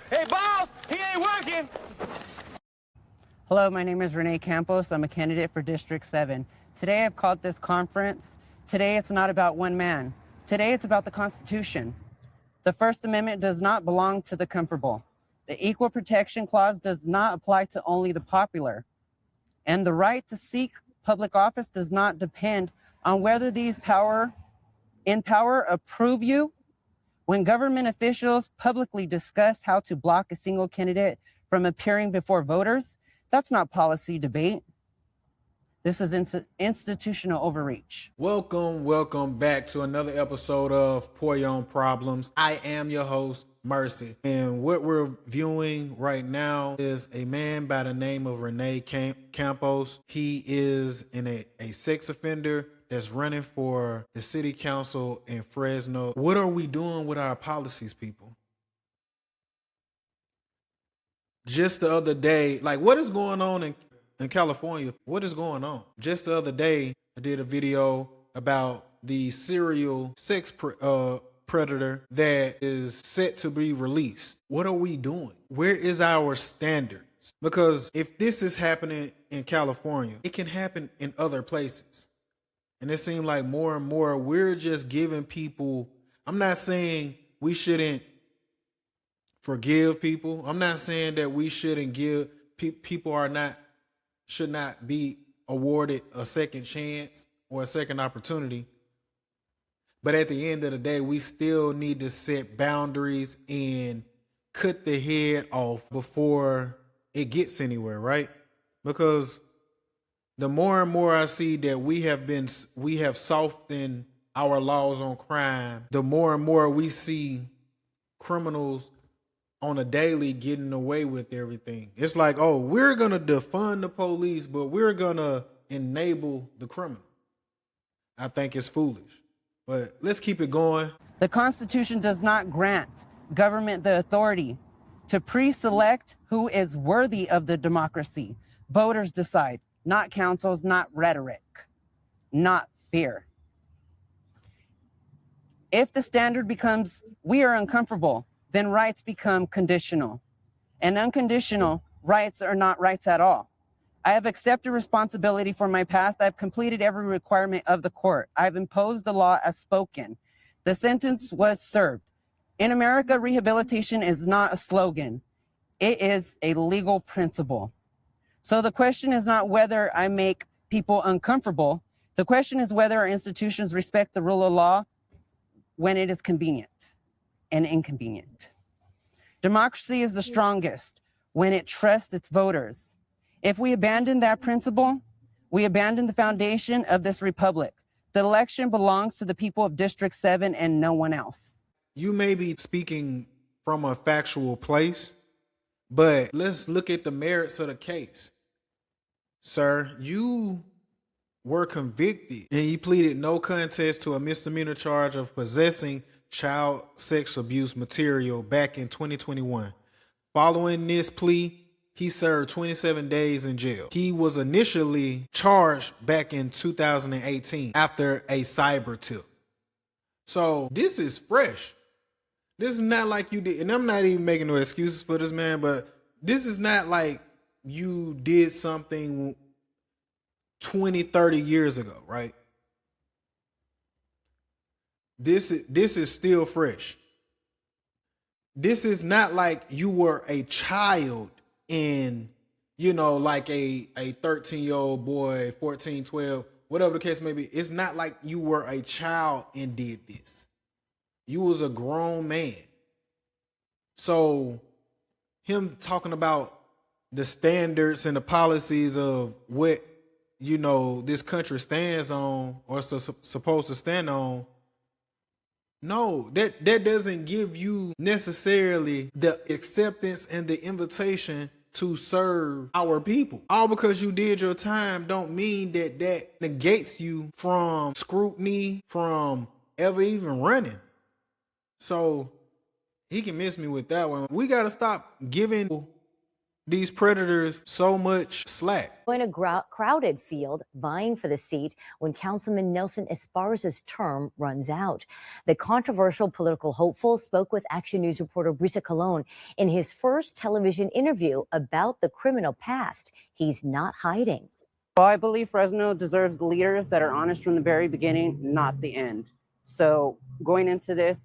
Hey, boss, he ain't working. Hello, my name is Rene Campos. I'm a candidate for District 7. Today I've called this conference. Today it's not about one man. Today it's about the Constitution. The First Amendment does not belong to the comfortable. The Equal Protection Clause does not apply to only the popular. And the right to seek public office does not depend on whether these in power approve you. When government officials publicly discuss how to block a single candidate from appearing before voters, that's not policy debate. This is institutional overreach. Welcome back to another episode of Pour Your Own Problems. I am your host, Mercy. And what we're viewing right now is a man by the name of Rene Campos. He is a sex offender that's running for the city council in Fresno. What are we doing with our policies, people? Just the other day, like, what is going on in California? What is going on? Just the other day, I did a video about the serial sex predator that is set to be released. What are we doing? Where is our standards? Because if this is happening in California, it can happen in other places. And it seems like more and more we're just giving people, I'm not saying we shouldn't forgive people. I'm not saying that we shouldn't give people should not be awarded a second chance or a second opportunity. But at the end of the day, we still need to set boundaries and cut the head off before it gets anywhere, right? Because the more and more I see that we have softened our laws on crime, the more and more we see criminals on a daily getting away with everything. It's like, oh, we're going to defund the police, but we're going to enable the criminal. I think it's foolish, but let's keep it going. The Constitution does not grant government the authority to pre-select who is worthy of the democracy. Voters decide, not councils, not rhetoric, not fear. If the standard becomes, we are uncomfortable, then rights become conditional. And unconditional rights are not rights at all. I have accepted responsibility for my past. I've completed every requirement of the court. I've imposed the law as spoken. The sentence was served. In America, rehabilitation is not a slogan. It is a legal principle. So the question is not whether I make people uncomfortable. The question is whether our institutions respect the rule of law when it is convenient and inconvenient. Democracy is the strongest when it trusts its voters. If we abandon that principle, we abandon the foundation of this republic. The election belongs to the people of District 7 and no one else. You may be speaking from a factual place, but let's look at the merits of the case. Sir, you were convicted and you pleaded no contest to a misdemeanor charge of possessing child sex abuse material back in 2021. Following this plea, he served 27 days in jail. He was initially charged back in 2018 after a cyber tip. So this is fresh. This is not like you did, and I'm not even making no excuses for this man, but this is not like you did something 20, 30 years ago, right? This is still fresh. This is not like you were a child in, like a 13-year-old boy, 14, 12, whatever the case may be. It's not like you were a child and did this. You was a grown man. So him talking about the standards and the policies of what, this country stands on or supposed to stand on, no, that doesn't give you necessarily the acceptance and the invitation to serve our people. All because you did your time don't mean that negates you from scrutiny, from ever even running. So he can miss me with that one. We got to stop giving these predators so much slack. In a crowded field vying for the seat when Councilman Nelson Esparza's term runs out. The controversial political hopeful spoke with Action News reporter Brisa Colon in his first television interview about the criminal past. He's not hiding. Well, I believe Fresno deserves leaders that are honest from the very beginning, not the end. So going into this,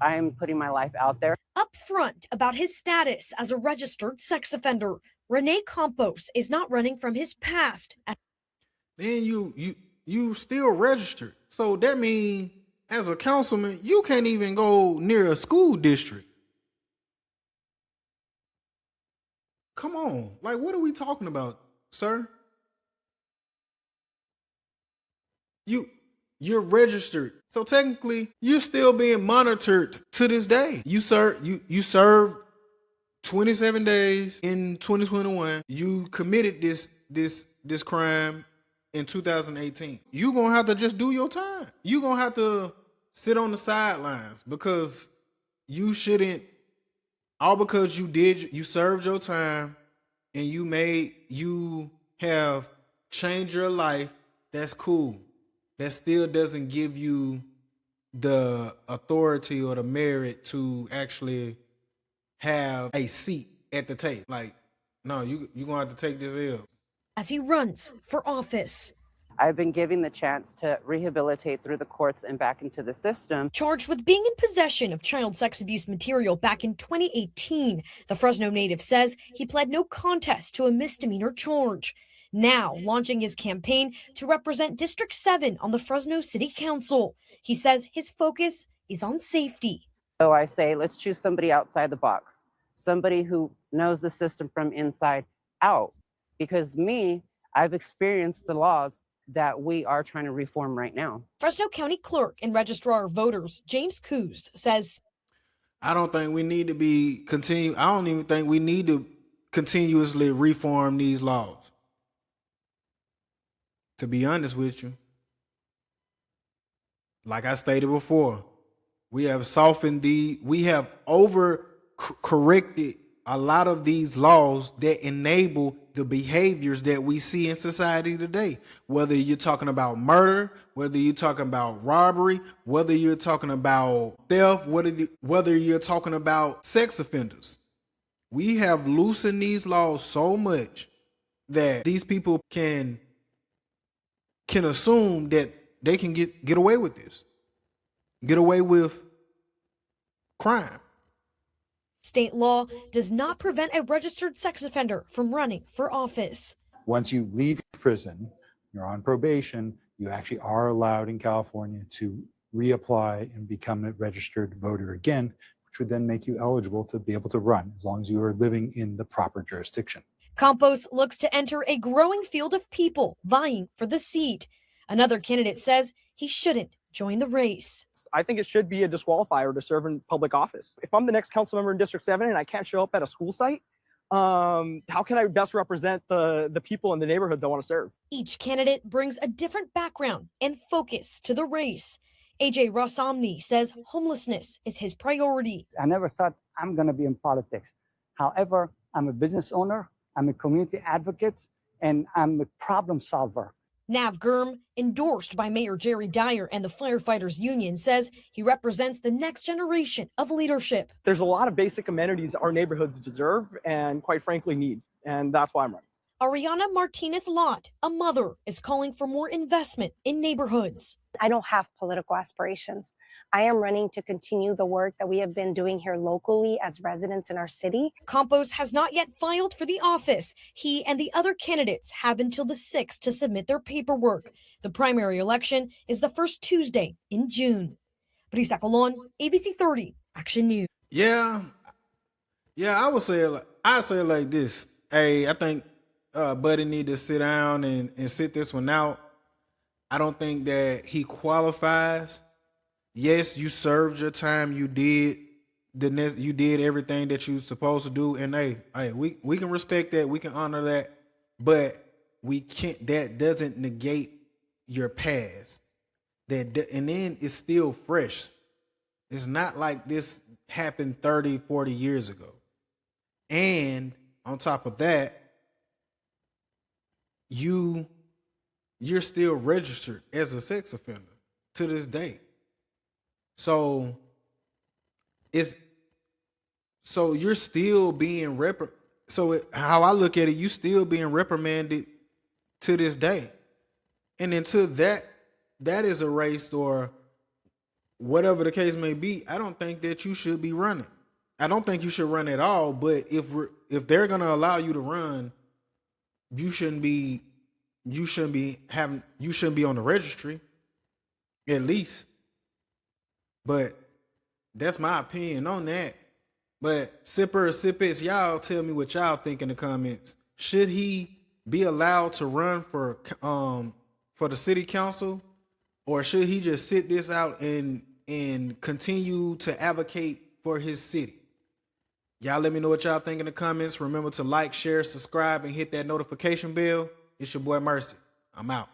I'm putting my life out there. Upfront about his status as a registered sex offender, Rene Campos is not running from his past. Then you still registered. So that means as a councilman, you can't even go near a school district. Come on. Like, what are we talking about, sir? You're registered. So technically, you're still being monitored to this day. You served 27 days in 2021. You committed this crime in 2018. You're going to have to just do your time. You're going to have to sit on the sidelines because you shouldn't, all because you served your time and you have changed your life. That's cool. That still doesn't give you the authority or the merit to actually have a seat at the table. Like, no, you're going to have to take this L. As he runs for office. I've been given the chance to rehabilitate through the courts and back into the system. Charged with being in possession of child sex abuse material back in 2018, the Fresno native says he pled no contest to a misdemeanor charge. Now launching his campaign to represent District 7 on the Fresno City Council. He says his focus is on safety. So I say, let's choose somebody outside the box, somebody who knows the system from inside out. Because I've experienced the laws that we are trying to reform right now. Fresno County Clerk and Registrar of Voters James Coos says, I don't think we need to I don't even think we need to continuously reform these laws. To be honest with you, like I stated before, we have over corrected a lot of these laws that enable the behaviors that we see in society today. Whether you're talking about murder, whether you're talking about robbery, whether you're talking about theft, whether you're talking about sex offenders. We have loosened these laws so much that these people can assume that they can get away with this. Get away with crime. State law does not prevent a registered sex offender from running for office. Once you leave prison, you're on probation, you actually are allowed in California to reapply and become a registered voter again, which would then make you eligible to be able to run as long as you are living in the proper jurisdiction. Campos looks to enter a growing field of people vying for the seat. Another candidate says he shouldn't join the race. I think it should be a disqualifier to serve in public office. If I'm the next council member in District 7 and I can't show up at a school site, how can I best represent the people in the neighborhoods I want to serve? Each candidate brings a different background and focus to the race. AJ Rossomny says homelessness is his priority. I never thought I'm going to be in politics. However, I'm a business owner, I'm a community advocate, and I'm a problem solver. Nav Gurm, endorsed by Mayor Jerry Dyer and the Firefighters Union, says he represents the next generation of leadership. There's a lot of basic amenities our neighborhoods deserve and quite frankly need, and that's why I'm running. Ariana Martinez-Lott, a mother, is calling for more investment in neighborhoods. I don't have political aspirations. I am running to continue the work that we have been doing here locally as residents in our city. Campos has not yet filed for the office. He and the other candidates have until the 6th to submit their paperwork. The primary election is the first Tuesday in June. Brisa Colon, ABC 30, Action News. Yeah, I say it like this. Hey, I think Buddy need to sit down and sit this one out. I don't think that he qualifies. Yes, you served your time. You did everything that you supposed to do. And hey, we can respect that. We can honor that. But we can't. That doesn't negate your past. And then it's still fresh. It's not like this happened 30, 40 years ago. And on top of that, you're still registered as a sex offender to this day. So you're still being how I look at it, you still being reprimanded to this day. And until that is erased or whatever the case may be, I don't think that you should be running. I don't think you should run at all, but if they're going to allow you to run, you shouldn't be on the registry at least. But that's my opinion on that. But sippers, y'all tell me what y'all think in the comments. Should he be allowed to run for the city council, or should he just sit this out and continue to advocate for his city? Y'all let me know what y'all think in the comments. Remember to like, share, subscribe, and hit that notification bell. It's your boy Mercy. I'm out.